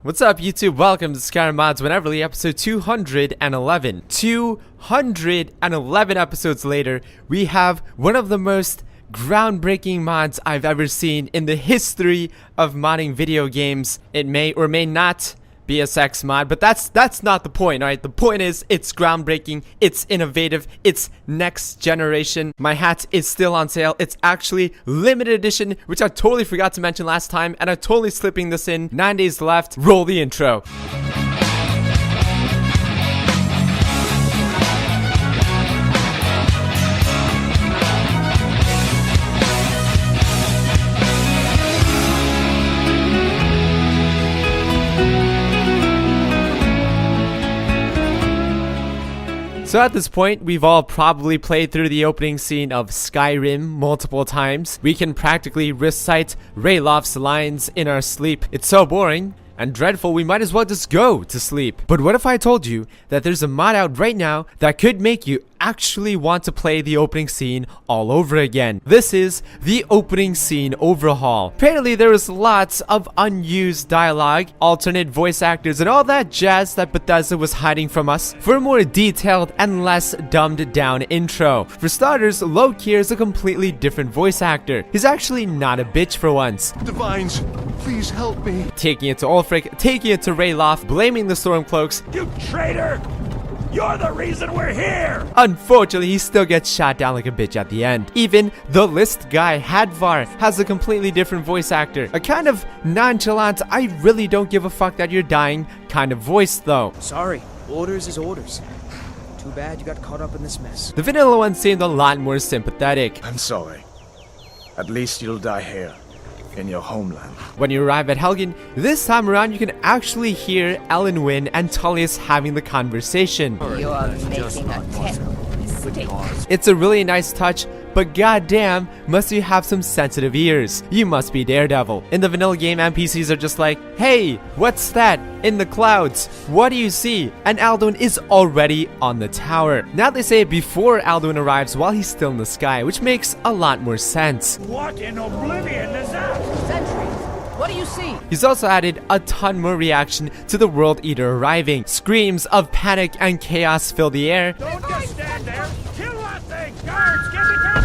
What's up, YouTube? Welcome to Skyrim Mods Wheneverly, episode 211. 211 episodes later, we have one of the most groundbreaking mods I've ever seen in the history of modding video games. It may or may not be a sex mod, but that's not the point, alright? The point is, it's groundbreaking, it's innovative, it's next generation. My hat is still on sale. It's actually limited edition, which I totally forgot to mention last time, and I'm totally slipping this in. 9 days left. Roll the intro. So at this point, we've all probably played through the opening scene of Skyrim multiple times. We can practically recite Rayloff's lines in our sleep. It's so boring and dreadful, we might as well just go to sleep. But what if I told you that there's a mod out right now that could make you actually want to play the opening scene all over again? This is the opening scene overhaul. Apparently there was lots of unused dialogue, alternate voice actors, and all that jazz that Bethesda was hiding from us for a more detailed and less dumbed down intro. For starters, Loki is a completely different voice actor. He's actually not a bitch for once. Divines, please help me. Taking it to Ulfric, taking it to Rayloff, blaming the Stormcloaks. You traitor! You're the reason we're here! Unfortunately, he still gets shot down like a bitch at the end. Even the list guy, Hadvar, has a completely different voice actor. A kind of nonchalant, I really don't give a fuck that you're dying kind of voice though. Sorry, orders is orders. Too bad you got caught up in this mess. The vanilla one seemed a lot more sympathetic. I'm sorry. At least you'll die here, in your homeland. When you arrive at Helgen, this time around you can actually hear Elenwyn and Tullius having the conversation. You are making a terrible mistake. It's a really nice touch, but goddamn, must you have some sensitive ears. You must be Daredevil. In the vanilla game, NPCs are just like, hey, what's that in the clouds? What do you see? And Alduin is already on the tower. Now they say it before Alduin arrives while he's still in the sky, which makes a lot more sense. What in oblivion is that? Sentries, what do you see? He's also added a ton more reaction to the World Eater arriving. Screams of panic and chaos fill the air, Don't just stand there! Kill that thing! Guards, get it down!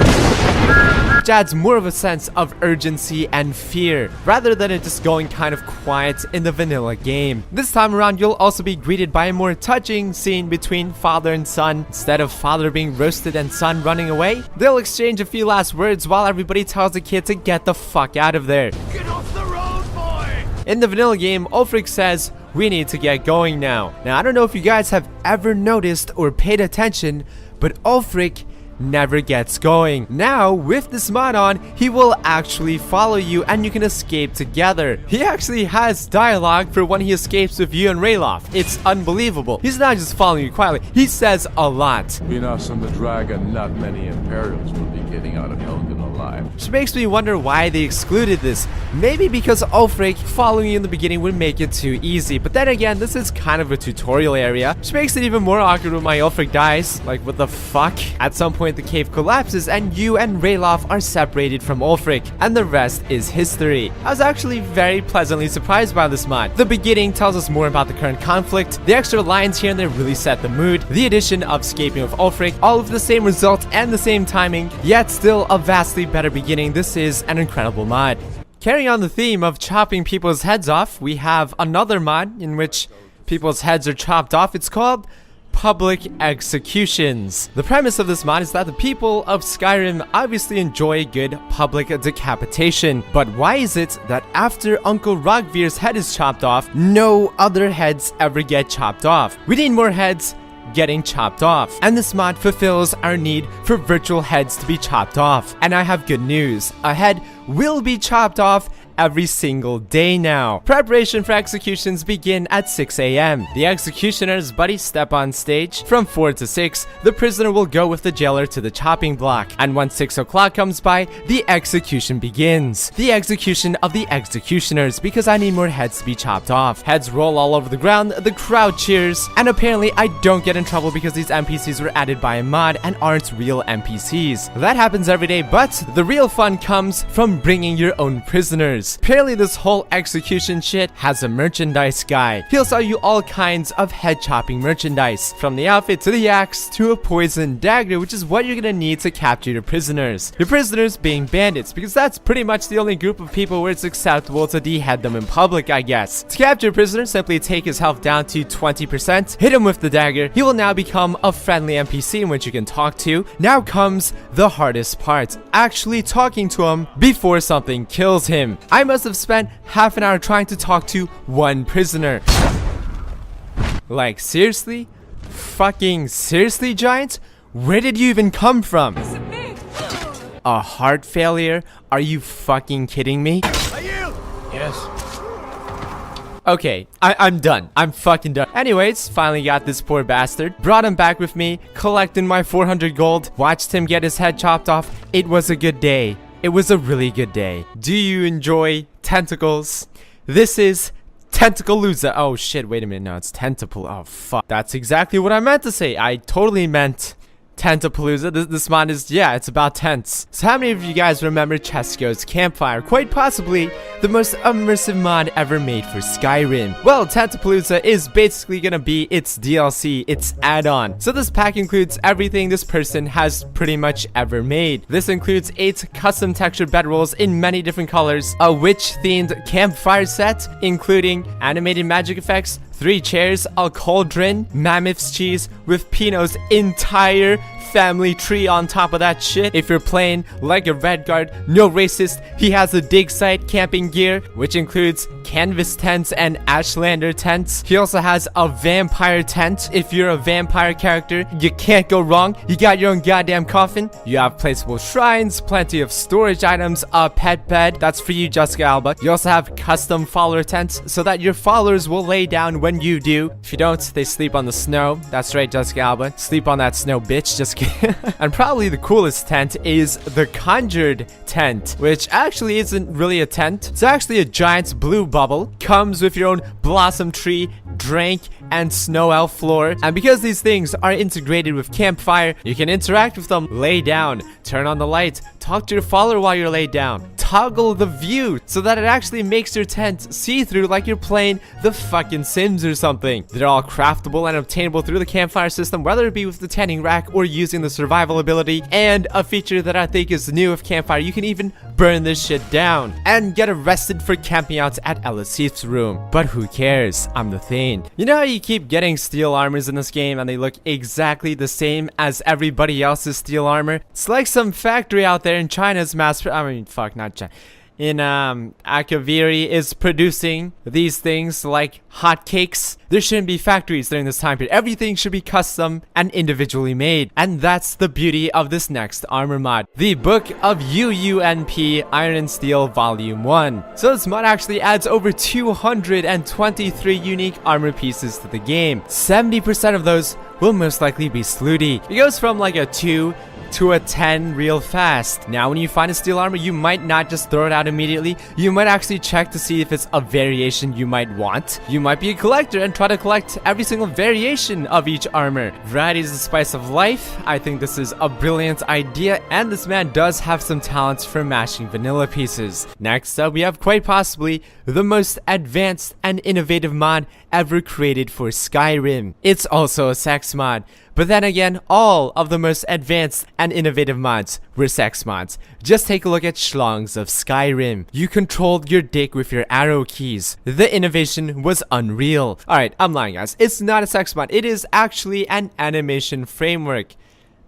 which adds more of a sense of urgency and fear, rather than it just going kind of quiet in the vanilla game. This time around, you'll also be greeted by a more touching scene between father and son. Instead of father being roasted and son running away, they'll exchange a few last words while everybody tells the kid to get the fuck out of there. Get off the road, boy! In the vanilla game, Ulfric says, we need to get going now. Now, I don't know if you guys have ever noticed or paid attention, but Ulfric never gets going. Now, with this mod on, he will actually follow you and you can escape together. He actually has dialogue for when he escapes with you and Rayloff. It's unbelievable. He's not just following you quietly, he says a lot. Between us and the dragon, not many Imperials will be getting out of Helgen alive. Which makes me wonder why they excluded this. Maybe because Ulfric following you in the beginning would make it too easy. But then again, this is kind of a tutorial area, which makes it even more awkward when my Ulfric dies. Like, what the fuck? At some point, the cave collapses and you and Rayloff are separated from Ulfric, and the rest is history. I was actually very pleasantly surprised by this mod. The beginning tells us more about the current conflict. The extra lines here and there really set the mood. The addition of escaping with Ulfric, all of the same result and the same timing, yet still a vastly better beginning. This is an incredible mod. Carrying on the theme of chopping people's heads off, we have another mod in which people's heads are chopped off. It's called Public Executions. The premise of this mod is that the people of Skyrim obviously enjoy good public decapitation, but why is it that after Uncle Rogvir's head is chopped off, no other heads ever get chopped off? We need more heads getting chopped off, and this mod fulfills our need for virtual heads to be chopped off. And I have good news, a head will be chopped off every single day now. Preparation for executions begin at 6 a.m. The executioner's buddies step on stage. From 4 to 6, the prisoner will go with the jailer to the chopping block. And once 6 o'clock comes by, the execution begins. The execution of the executioners, because I need more heads to be chopped off. Heads roll all over the ground, the crowd cheers, and apparently I don't get in trouble because these NPCs were added by a mod and aren't real NPCs. That happens every day, but the real fun comes from bringing your own prisoners. prisoners. Apparently this whole execution shit has a merchandise guy. He'll sell you all kinds of head chopping merchandise, from the outfit to the axe to a poison dagger, which is what you're gonna need to capture your prisoners. Your prisoners being bandits, because that's pretty much the only group of people where it's acceptable to dehead them in public, I guess. To capture a prisoner, simply take his health down to 20%, hit him with the dagger. He will now become a friendly NPC in which you can talk to. Now comes the hardest part, actually talking to him before something kills him. I must have spent half an hour trying to talk to one prisoner. Like, seriously? Fucking seriously, Giant? Where did you even come from? A heart failure? Are you fucking kidding me? Yes. Okay, I'm done. I'm fucking done. Anyways, finally got this poor bastard. Brought him back with me, collected my 400 gold, watched him get his head chopped off. It was a good day. It was a really good day. Do you enjoy tentacles? This is Tentacalooza. Oh shit, wait a minute. No, it's Tentacle. Oh fuck. That's exactly what I meant to say. I totally meant Tentapalooza. This mod is, yeah, it's about tents. So how many of you guys remember Chesko's Campfire? Quite possibly the most immersive mod ever made for Skyrim. Well, Tentapalooza is basically gonna be its DLC, its add-on. So this pack includes everything this person has pretty much ever made. This includes 8 custom textured bedrolls in many different colors, a witch-themed campfire set, including animated magic effects, 3 chairs, a cauldron, mammoth's cheese with Pino's entire family tree on top of that shit. If you're playing like a Redguard, no racist, he has a dig site camping gear, which includes canvas tents and Ashlander tents. He also has a vampire tent. If you're a vampire character, you can't go wrong. You got your own goddamn coffin. You have placeable shrines, plenty of storage items, a pet bed. That's for you, Jessica Alba. You also have custom follower tents so that your followers will lay down when you do. If you don't, they sleep on the snow. That's right, Jessica Alba. Sleep on that snow, bitch. Just kidding. And probably the coolest tent is the Conjured tent, which actually isn't really a tent. It's actually a giant blue bubble. Comes with your own blossom tree, drink, and snow elf floor. And because these things are integrated with Campfire, you can interact with them, lay down, turn on the light, talk to your follower while you're laid down, toggle the view so that it actually makes your tent see-through like you're playing the fucking Sims or something. They're all craftable and obtainable through the Campfire system, whether it be with the tanning rack or using the survival ability. And a feature that I think is new with Campfire, you can even burn this shit down and get arrested for camping out at Ellis Heath's room. But who cares? I'm the Thane. You know how you keep getting steel armors in this game and they look exactly the same as everybody else's steel armor? It's like some factory out there in China's not China. In Akaviri is producing these things like hotcakes. There shouldn't be factories during this time period. Everything should be custom and individually made. And that's the beauty of this next armor mod. The Book of UUNP Iron and Steel Volume 1. So this mod actually adds over 223 unique armor pieces to the game. 70% of those will most likely be slooty. It goes from like a 2 to a 10 real fast. Now when you find a steel armor, you might not just throw it out immediately. You might actually check to see if it's a variation you might want. You might be a collector and try to collect every single variation of each armor. Variety is the spice of life. I think this is a brilliant idea, and this man does have some talents for mashing vanilla pieces. Next up, we have quite possibly the most advanced and innovative mod ever created for Skyrim. It's also a sex mod. But then again, all of the most advanced and innovative mods were sex mods. Just take a look at Schlongs of Skyrim. You controlled your dick with your arrow keys. The innovation was unreal. Alright, I'm lying, guys. It's not a sex mod. It is actually an animation framework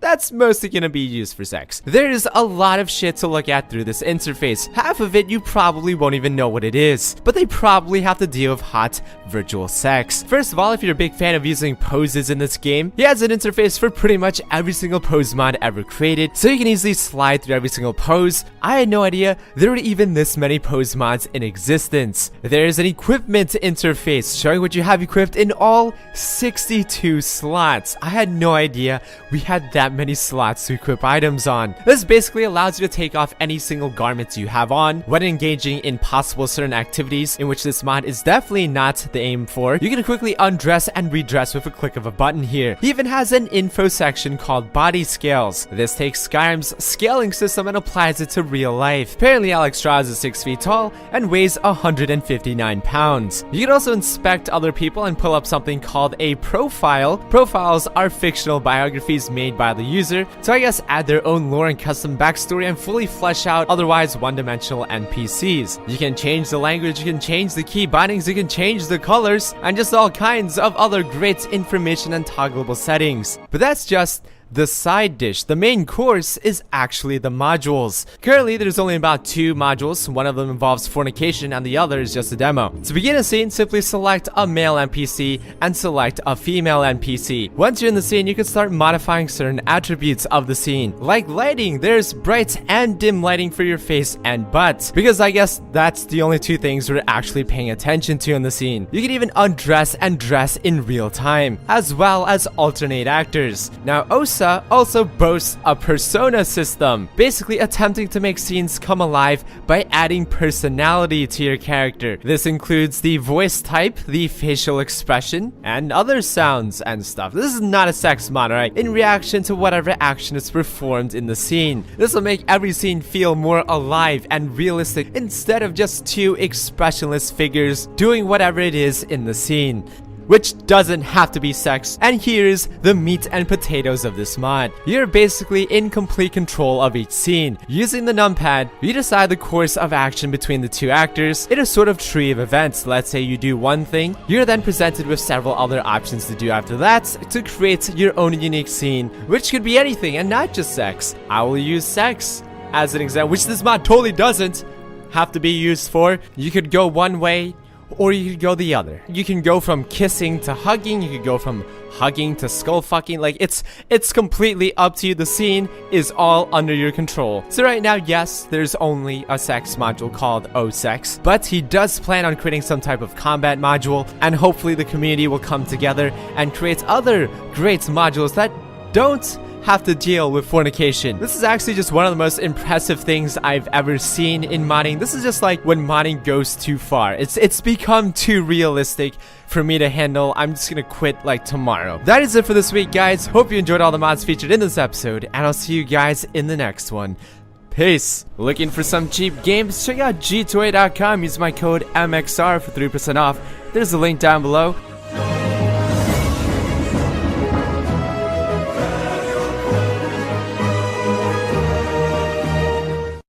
that's mostly gonna be used for sex. There's a lot of shit to look at through this interface. Half of it you probably won't even know what it is, but they probably have to deal with hot virtual sex. First of all, if you're a big fan of using poses in this game, he has an interface for pretty much every single pose mod ever created, so you can easily slide through every single pose. I had no idea there were even this many pose mods in existence. There's an equipment interface showing what you have equipped in all 62 slots. I had no idea we had that many slots to equip items on. This basically allows you to take off any single garments you have on when engaging in possible certain activities, in which this mod is definitely not the aim for. You can quickly undress and redress with a click of a button here. He even has an info section called body scales. This takes Skyrim's scaling system and applies it to real life. Apparently Alex Strauss is 6 feet tall and weighs 159 pounds. You can also inspect other people and pull up something called a profile. Profiles are fictional biographies made by the user to, I guess, add their own lore and custom backstory and fully flesh out otherwise one-dimensional NPCs. You can change the language, you can change the key bindings, you can change the colors, and just all kinds of other great information and toggleable settings. But that's just the side dish. The main course is actually the modules. Currently, there's only about 2 modules. One of them involves fornication and the other is just a demo. To begin a scene, simply select a male NPC and select a female NPC. Once you're in the scene, you can start modifying certain attributes of the scene. Like lighting, there's bright and dim lighting for your face and butt, because I guess that's the only 2 things we're actually paying attention to in the scene. You can even undress and dress in real time, as well as alternate actors. Now, Osa also boasts a persona system, basically attempting to make scenes come alive by adding personality to your character. This includes the voice type, the facial expression, and other sounds and stuff. This is not a sex mod, alright? In reaction to whatever action is performed in the scene. This will make every scene feel more alive and realistic instead of just 2 expressionless figures doing whatever it is in the scene, which doesn't have to be sex. And here's the meat and potatoes of this mod. You're basically in complete control of each scene. Using the numpad, you decide the course of action between the 2 actors in a sort of tree of events. Let's say you do one thing, you're then presented with several other options to do after that to create your own unique scene, which could be anything and not just sex. I will use sex as an example, which this mod totally doesn't have to be used for. You could go one way, or you could go the other. You can go from kissing to hugging, you could go from hugging to skull fucking. Like, it's completely up to you. The scene is all under your control. So right now, yes, there's only a sex module called O-Sex, but he does plan on creating some type of combat module, and hopefully the community will come together and create other great modules that don't have to deal with fornication. This is actually just one of the most impressive things I've ever seen in modding. This is just like when modding goes too far. It's become too realistic for me to handle. I'm just gonna quit like tomorrow. That is it for this week, guys. Hope you enjoyed all the mods featured in this episode, and I'll see you guys in the next one. Peace. Looking for some cheap games? Check out g2a.com. Use my code MXR for 3% off. There's a link down below.